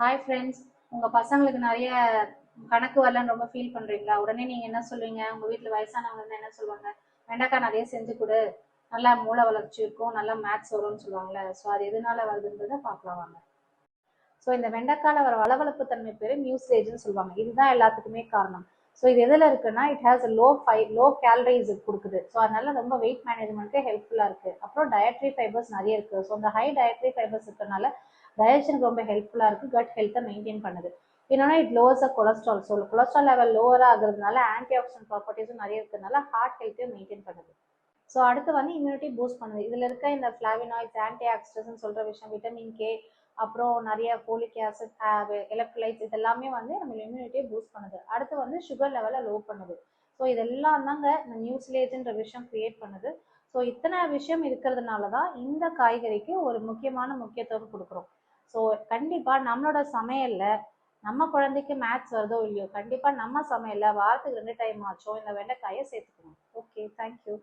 Hi friends. உங்கள் பசங்களுக்கு நிறைய கணக்கு வரலன்னு ரொம்ப ஃபீல் பண்ணுறீங்களா? உடனே நீங்கள் என்ன சொல்லுவீங்க? உங்கள் வீட்டில் வயசானவங்க இருந்தால் என்ன சொல்லுவாங்க? வெண்டைக்காய் நிறைய செஞ்சு கொடு, நல்லா மூளை வளர்ச்சி இருக்கும், நல்லா மேத்ஸ் வரும்னு சொல்லுவாங்கல்ல. ஸோ அது எதனால வருதுன்றதை பார்க்கலாம் வாங்க. ஸோ இந்த வெண்டைக்காயில் வர வளவளப்பு தன்மை பேர் மியூசிலேஜ்னு சொல்லுவாங்க. இதுதான் எல்லாத்துக்குமே காரணம். ஸோ இது எதில் இருக்குன்னா, இட் ஹேஸ் லோ கேலரிஸ் கொடுக்குது. ஸோ அதனால ரொம்ப வெயிட் மேனேஜ்மெண்ட்டுக்கு ஹெல்ப்ஃபுல்லாக இருக்குது. அப்புறம் டயட்ரி ஃபைபர்ஸ் நிறைய இருக்குது. ஸோ அந்த ஹை டயட்ரி ஃபைபர்ஸ் இருக்கிறனால டைஜஷனுக்கு ரொம்ப ஹெல்ப்ஃபுல்லாக இருக்குது. கட் ஹெல்த்தை மெயின்டைன் பண்ணுது. இன்னொன்று it lowers cholesterol. So cholesterol level லோவராக ஆகுறதுனால ஆன்டி ஆக்சிடென்ட் ப்ராப்பர்ட்டிஸும் நிறைய இருக்கிறதுனால ஹார்ட் ஹெல்த்தையும் மெயின்டைன் பண்ணுது. ஸோ அடுத்து வந்து இம்யூனிட்டி பூஸ்ட் பண்ணுது. இதில் இருக்க இந்த ஃப்ளாவினாய்ட்ஸ், ஆன்டி ஆக்சிடன்ட்ஸ் சொல்கிற விஷயம், விட்டமின் கே, அப்புறம் நிறைய ஃபோலிக் ஆசிட், எலக்ட்ரோலைட்ஸ், இதெல்லாமே வந்து நம்ம இம்யூனிட்டியை பூஸ்ட் பண்ணுது. அடுத்து வந்து சுகர் லெவலை லோ பண்ணுது. ஸோ இதெல்லாம் தாங்க இந்த மியூசிலேஜ்ன்ற விஷயம் கிரியேட் பண்ணுது. ஸோ இத்தனை விஷயம் இருக்கிறதுனால தான் இந்த காய்கறிக்கு ஒரு முக்கியத்துவம் கொடுக்குறோம். ஸோ கண்டிப்பாக நம்மளோட சமையலில் நம்ம குழந்தைக்கு மேத்ஸ் வருதோ இல்லையோ, கண்டிப்பாக நம்ம சமையலில் வாரத்துக்கு 2 டைம் ஆச்சும் இந்த வெண்டைக்காயை சேர்த்துக்கணும். Okay, thank you.